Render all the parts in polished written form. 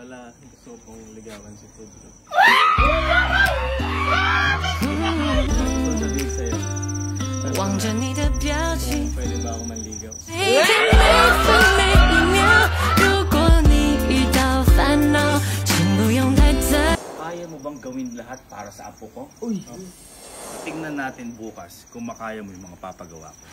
Lola, gusto kong ligawan si Tudlo. Sabihin sa'yo. Pwede ba ako manligaw? Kaya mo bang gawin lahat para sa apo ko? Uy! Tingnan natin bukas kung makaya mo yung mga papagawa ko.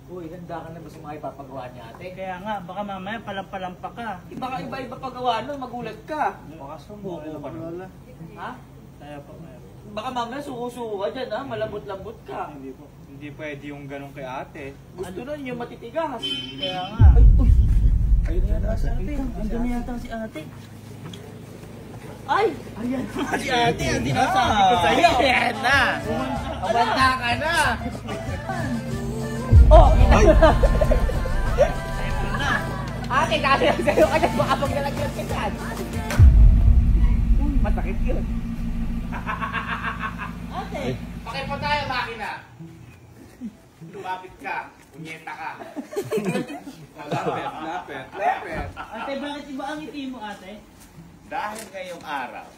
Uy, handa ka na ba sa mga ipapagawa niya ate? Kaya nga, baka mamaya palampa pa ka. Baka iba-iba pagawa nun, magulat ka. Baka sumuko ka Lola. Ha? Kaya pa. Baka mamaya suko-suko ka dyan ha, malambot-lambot ka. Hindi po. Hindi pwede yung ganun kay ate. Gusto nun yung matitigas. Kaya nga. Ay, uy! Ayun na yata si ate. Andun na yata si ate. Ay! Ayan Si ate, hindi na sabi ko sa'yo. Ayan na! Kabanta ka na! Oh! Ay! Ate, kasi sa'yo ka dyan, baka pag nalagyan ka dyan. Masakit yun. Ate! Pakipa tayo, makina! Lumapit ka, punyeta ka. Lapet. Ate, bakit iba ang ngiti mo ate? Dahil ngayong araw,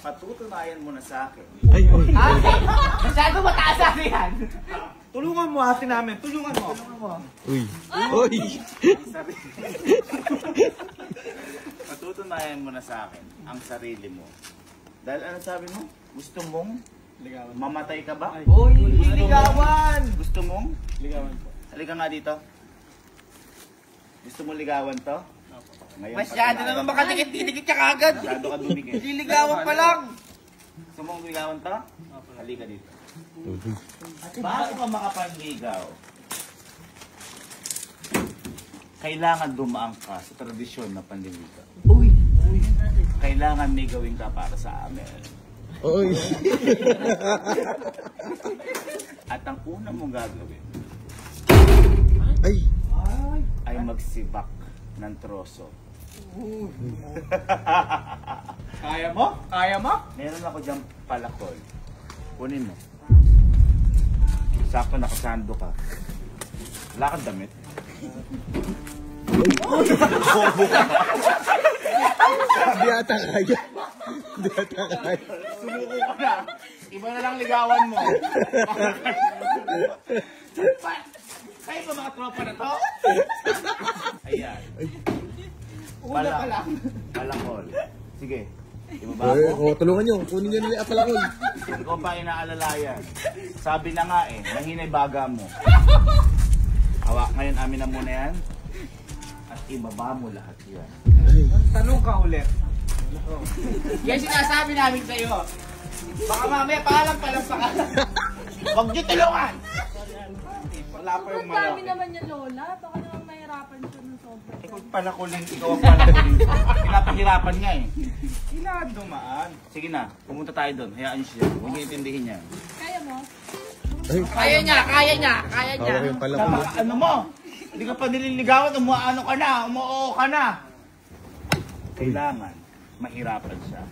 patutunayan mo na sa akin. Ate! Masyado mataas ate yan! Tulungan mo ate namin, tulungan mo. Uy! Uy! Patutunayan mo na sa akin ang sarili mo. Dahil ano sabi mo? Gusto mong Ligawan. mamatay ka ba? Uy! Ligawan! Gusto mong? Ligawan po. Halika nga dito. Gusto mong ligawan to? Ngayon, Masyado patunayan naman mo. makadikit-dikit ka kagad. Masyado ka dumikit. Liligawan pa lang. Gusto mong ligawan to? Halika dito. Bago ka makapanligaw, kailangan dumaan ka sa tradisyon na panliligaw. Uy! Kailangan may gawin ka para sa amin. Uy! At ang una mong gagawin Ay! ay magsibak ng troso. Kaya mo? Kaya mo? Meron ako diyang palakol. Kunin mo. Sakto nakasando ka. Wala kang damit. Di ata kaya. Di ata kaya. Sumuko ka na. Iba na lang ligawan mo. Kayo ba mga tropa na to? Ayan. Una pa lang. Palakol. Sige. Ibaba Oh, ako. tulungan nyo. Kunin nyo nila apalakol. Hindi ko pa inaalalayan. Sabi na nga nahinay baga mo. Hawak ngayon amin na muna yan. At ibaba mo lahat yan. Tanong ka ulit. Yan sinasabi namin sa'yo. Baka mamaya paalam pa ka. Huwag niyo tulungan! Wala pa yung Ang dami malaki. naman niya, Lola. Baka naman mahirapan siya ng sobra. Ikaw palakuling, ikaw ang palakuling. Pinapahirapan nga Kailangan dumaan. Sige na, pumunta tayo doon. Hayaan niyo siya. Huwag niyo intindihin niya. Kaya mo? Ay! Kaya niya! Hawak yung palakol. Ano mo? Hindi ka pa nililigawan, umuano ka na, umuoo ka na. Kailangan mahirapan siya.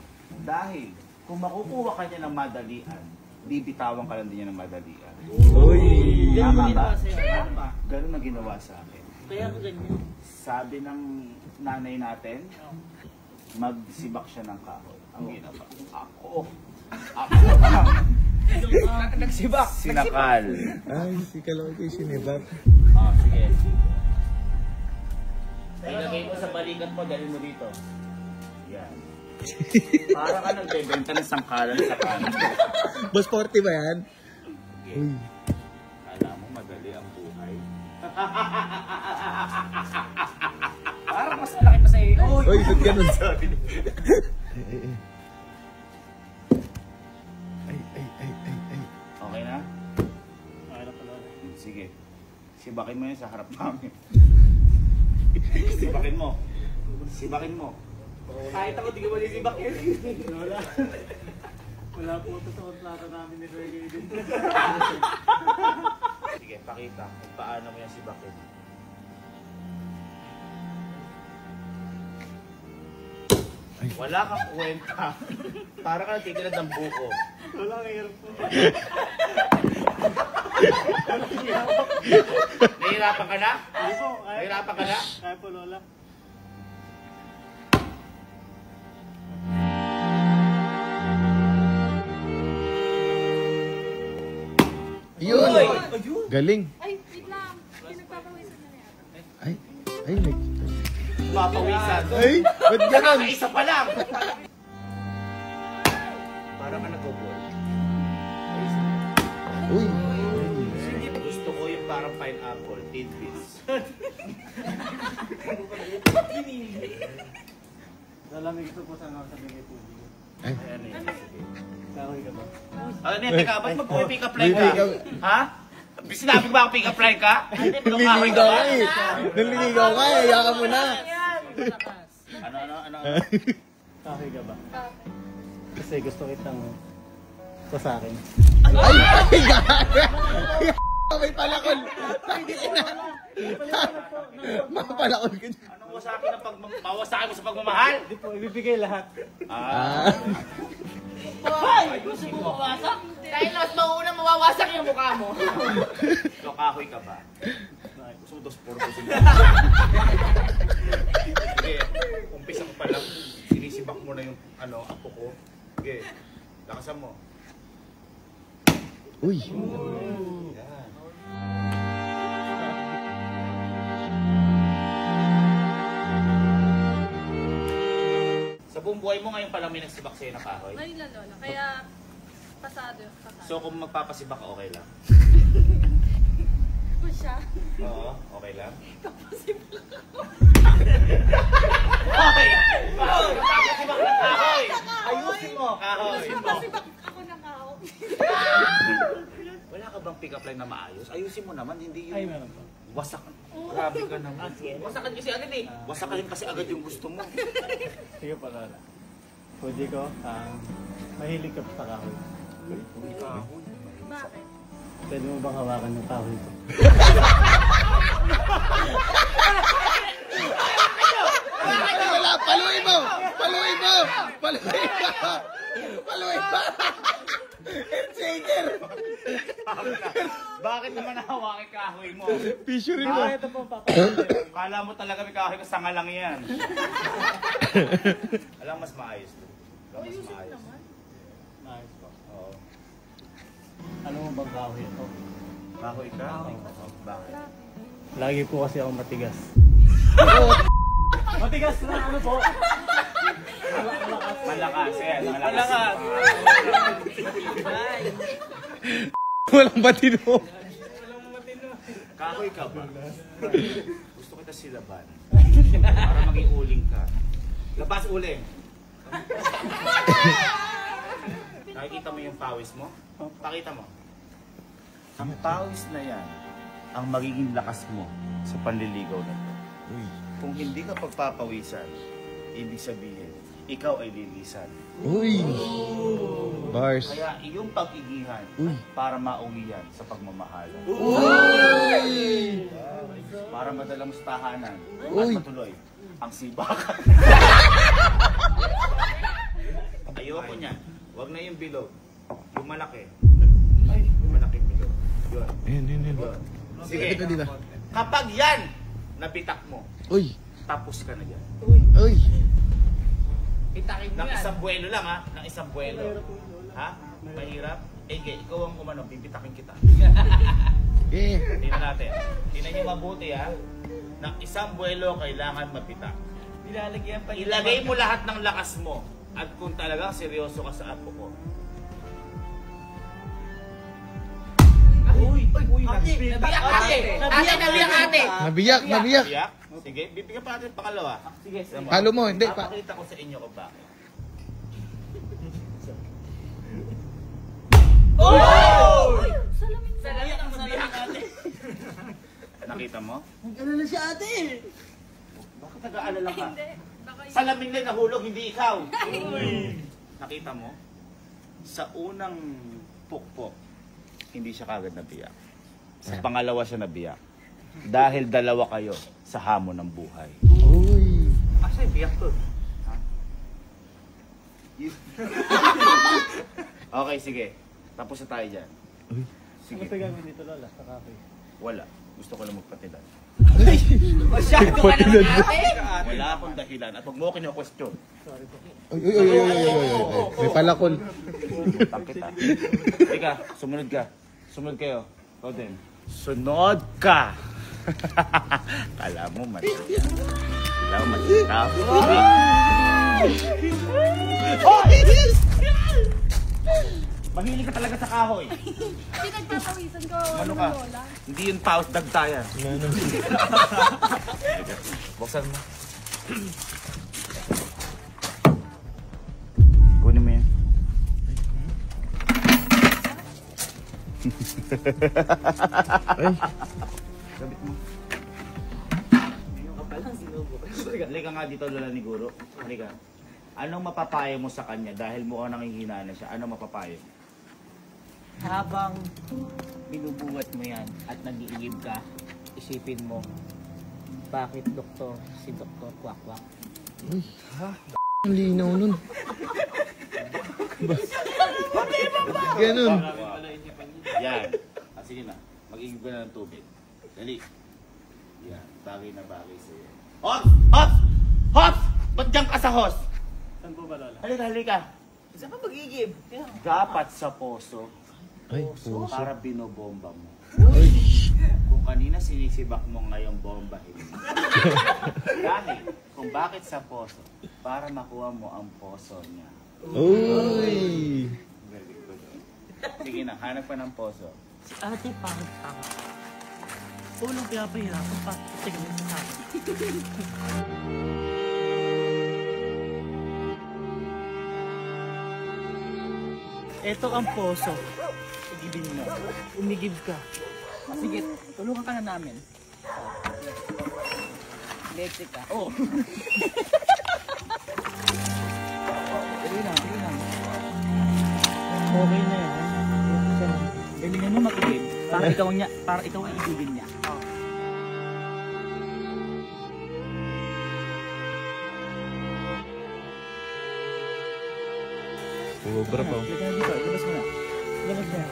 Dahil kung makukuha ka niya ng madalian, bibitawan ka lang din niya ng madalian. Uy! Tama ba? Ganun ang ginawa sa akin. Kaya ko ganyan. Sabi ng nanay natin, magsibak siya ng kahoy. Ang ginawa. Ako. Nagsibak! Sinakal. Ay, si Kaloy ko yung sinibak. Sige. Ilagay mo sa balikat mo, dali mo dito. Yan. Para ka nagbebenta ng sangkalan sa kanan. Boss 40 ba yan? Uy! Alam mo, madali ang buhay. Parang mas malaki pa sa'yo. Uy, ba't ganun? Ay. Okay na? Sige. Sibakin mo yun sa harap namin. Sibakin mo. Sibakin mo. Kahit ako di ko malisibak yun. Wala po ito sa kontrata namin ni Reggae din. Sige, pakita kung paano mo yan sibakin. Wala kang kwenta. Para ka natitilad ng buko. Wala kang hirap po. Nahihirapan ka na? Hindi po, kaya. Nahihirapan ka na? Kaya po, Lola. Yun! Galing. Ay, wait lang. Pinagpapawisan na niya. Ay, ay, nag... Papawisan. Ay, ba't ganon? Isa pa lang. Parang nag-ball. Uy. Gusto ko yung parang pineapple, tidbits. Lalamig ito po sana sa bigay po. Ay, Ayan eh. Sige. Kahoy ka ba? Ano yan, teka, ba't mag-pick up line ka? Pick up. Ha? Sinabi ba ang pick up line ka? naliligaw ka eh. Naliligaw ka eh. Yaka mo na. Ano? Kahoy ka ba? Kasi gusto kitang sa akin. Ay, ay, gana. May palakol. Hindi na. Mapalakol ka dyan. Anong wasakin na mawasakin mo sa pagmamahal? Hindi po, ibibigay lahat. Ah. Ay! Gusto mo mawasak? Dahil mas mauuna mawawasak yung mukha mo. Ikaw, kahoy ka ba? Gusto mo dos puro ko sila. Sige, umpisa ko pa lang. Sinisibak mo na yung apo ko. Sige, lakasan mo. Uy. Sa buong buhay mo ngayon pa lang may nagsibak sa'yo na kahoy. Ngayon lang, Lola. Kaya, pasado. So kung magpapasibak ka, okay lang? Po siya. Oo, okay lang? Okay! Magpapasibak ng kahoy! Ayusin mo, kahoy! Pasibak ako ng kao. Wala ka bang pick-up line na maayos? Ayusin mo naman, hindi Ay, yung meron po. wasak. Grabe ka naman. Wasakan kasi agad eh. Wasakahin kasi agad yung gusto mo. Sige po, Lola. Pwede ko, mahilig ka sa kahoy. Bakit? Pwede mo bang hawakan yung kahoy ko? Wala, paluin mo! Paluin mo! Paluin mo! Paluin mo! Shaker! Bakit naman nahawakin kahoy mo? Fishery mo. Ito po, papa. Kala mo talaga may kahoy ka, sanga lang yan. Alam, mas maayos to. Alam, mas maayos. Nice po. Oo. Ano mo bang kahoy ito? Kahoy ka? Oo. Bakit? Lagi po kasi ako matigas. Matigas na ano po? Malakas yan. Malakas. Walang batino. Kahoy ka ba? Gusto kita silaban. Para maging uling ka. Labas uling. Nakikita mo yung pawis mo? Pakita mo. Ang pawis na yan, ang magiging lakas mo sa panliligaw na to. Uy. Kung hindi ka pagpapawisan, ibig sabihin, ikaw ay lilisan. Uy. Bars. Kaya iyong pag-igihan Uy. para mauwi yan sa pagmamahal. Uy. Para madala mo sa tahanan at Uy. matuloy ang sibakan. Ayoko niya. Huwag na yung bilog. Yung malaki. Ay, yung malaking bilog. Yun. Ayan, ayan, ayan. Yun. Sige. Ito dito. Kapag yan, napitak mo, Uy. tapos ka na dyan. Uy. Itakin mo Nang yan. isang buwelo lang ha. Nang isang buwelo. Ha? Mahirap? Ikaw ang umano, bibitakin kita. Eh. Tingnan natin. Tingnan niyo mabuti ha. Nang isang buwelo kailangan mapitak. Ilalagyan pa Ilagay mo lahat ng lakas mo. At kung talagang seryoso ka sa apo ko. Nabiyak ate! Ate, nabiyak ate! Nabiyak, nabiyak. Biyak? Sige, bibigyan pa natin pangalawa. Sige, Tignan mo. Halo mo, hindi pa. Papakita ko sa inyo kung bakit. Salamin na. Nabiyak ate! Nakita mo? Nag-alala si ate! Bakit nag-aalala ka? Hindi. Baka yun. Salamin lang nahulog, hindi ikaw. Nakita mo? Sa unang pukpok, hindi siya kagad nabiyak. Sa pangalawa siya nabiyak. Dahil dalawa kayo sa hamon ng buhay. Uy. Asa yung biyak to? Ha? Okay, sige. Tapos na tayo dyan. Sige. Ano pa gagawin dito, Lola, sa cafe? Wala. Gusto ko lang magpatilan. Masyado ka naman ate. Wala akong dahilan at huwag mo kino-question. Sorry po. Uy. May palakol. Utang kita. Teka, sumunod ka. Sumunod kayo. Roden. Sunod ka! Kala mo matindi. Kala mo matindi. Mahilig ka talaga sa kahoy. Pinagpapawisan ko. Ano ka? Lola? Hindi yun paus dagtayan. Buksan mo. Kunin mo yan. Sabit mo. Halika nga dito, Lola ni Guro. Halika. Anong mapapayo mo sa kanya dahil mukhang nanghihina na siya? Anong mapapayo? Habang binubuhat mo yan at nag-iigib ka, isipin mo, bakit doktor si Dr. Kwakwak? Ang linaw nun. Ganun. Yan. Sige na. Mag-iigib ka na ng tubig. Dali. Yan. Bagay na bagay sa'yo. Hop! Hop! Hop! Ba't dyan ka sa hos? Saan po ba, Lola? Halika, halika. Saan ka mag-iigib? Dapat sa poso. Ay, puso. Para binobomba mo. Ay. Kung kanina sinisibak mo ngayong bombahin mo. Dahil kung bakit sa poso, para makuha mo ang poso niya. Uy. Very good. Sige na, hanap pa ng poso. Si ate pangit ako. Unang pinapahirapan pa. Tingnan sa akin. Ito ang poso. Igibin mo. Umigib ka. Sige, tulungan ka na namin. Let's ka. Oo. Dali lang. Okay na yan. Galingan mo makigib. Para ikaw ang ibigin niya. Ubra pa. Dito, ilabas mo na. Ilabas mo na.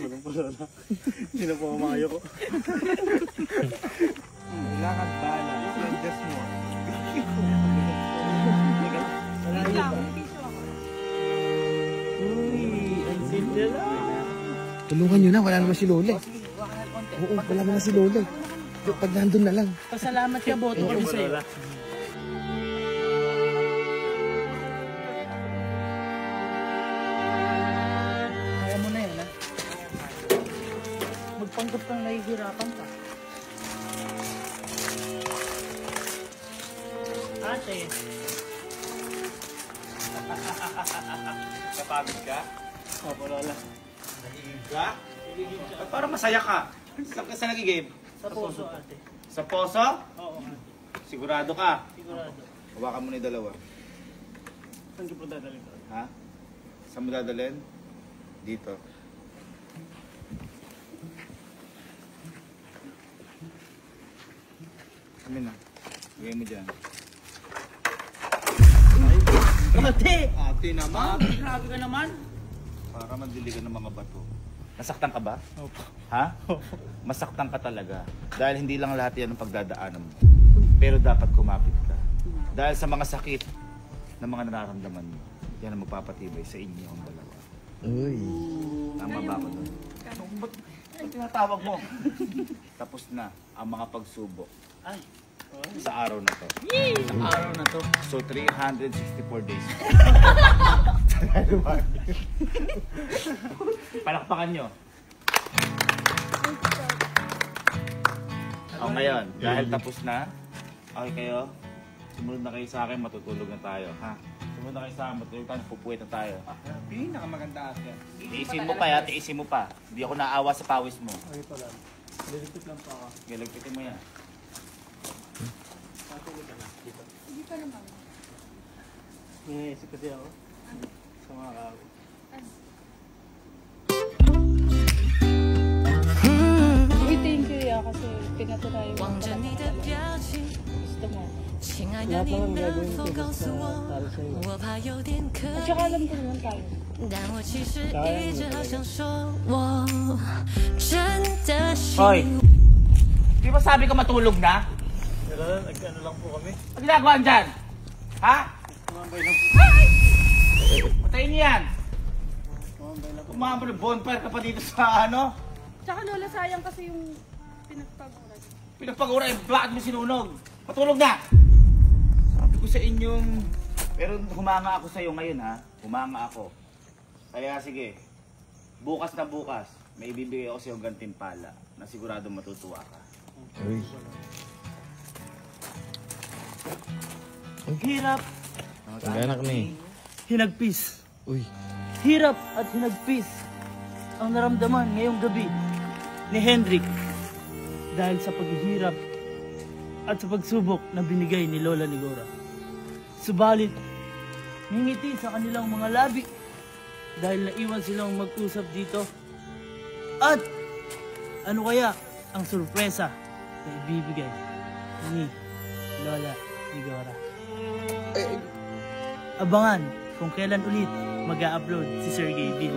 Walang po, Lola. Hindi na po mamayo ko. Kailangan bala. Just mo. Wait lang, may tissue ako. Uy, ang simple lang. Tulungan nyo na, wala naman si Lola. Sige, huwag ka na konti. Oo, wala naman si Lola. Pag nandun na lang. Pasalamat ka, boto ko din sa'yo. Kaya mo na yan, ha? Magpanggap kang nahihirapan ka. Ate. Kapagod ka? Opo, Lola. Nagigib ka? Ba't parang masaya ka? Saan ka nagigib? Sa puso, ate. Sa poso? Oo, Sigurado ka? sigurado. Hawakan mo na yung dalawa. Saan ko po dadalhin ko? Ha? Saan mo dadalhin? Dito. Amin na. Lagay mo dyan. Ate! Ate naman. Grabe ka naman. Para mandiligan ng mga bato. Nasaktan ka ba? Opo. Ha? Masaktan ka talaga. Dahil hindi lang lahat yan ang pagdadaanan mo. Pero dapat kumapit ka. Dahil sa mga sakit na mga nararamdaman mo, yan ang magpapatibay sa inyo ang dalawa. Uy. Tama ba ako doon? Ba't tinatawag mo? Tapos na ang mga pagsubok. Ay, Sa araw na to. sa araw na to. So 364 days. Palakpakan nyo. O ngayon, dahil tapos na, okay kayo? Sumunod na kayo sa akin, matutulog na tayo. Ha? Sumunod na kayo sa akin, matutulog tayo, pupuwit na tayo. Pinakamaganda ate. Tiisin mo pa ya, tiisin mo pa. Hindi ako naawa sa pawis mo. Okay po, Lola. Liligpit lang po ako. Galagpitin mo yan. Patulog ka na. Dito. Hindi pa naman. Iniisip kasi ako. Sa mga kawit. Uy, thank you ya kasi pinatunayan mo. gusto mo. Lahat naman gagawin ko basta para sa'yo. At saka alam ko naman tayo. Hoy! Di ba sabi ka matulog na? Pero nag-ano lang po kami. Ang ginagawa dyan? Ha? Tumambay lang po. Patayin niyo yan! Tumambay lang po. Umambay, bonfire ka pa dito sa ano? Tsaka Lola, sayang kasi yung pinagpaguran. Pinagpag-ura, eh, bakit mo sinunog? Matulog na! Sabi ko sa inyong... Pero humanga ako sa'yo ngayon ha. Humanga ako. Kaya sige, bukas na bukas, may ibibigay ako sa'yo gantimpala na sigurado matutuwa ka. Uy. Hirap! Pag-anak na eh. Hinagpis. Uy. Hirap at hinagpis ang naramdaman ngayong gabi ni Hendrik dahil sa paghihirap at sa pagsubok na binigay ni Lola Ligora. Subalit, ngingiti sa kanilang mga labi dahil naiwan silang mag-usap dito. At ano kaya ang sorpresa na ibibigay ni Lola Ligora? Abangan kung kailan ulit mag-a-upload si Sir Gavin.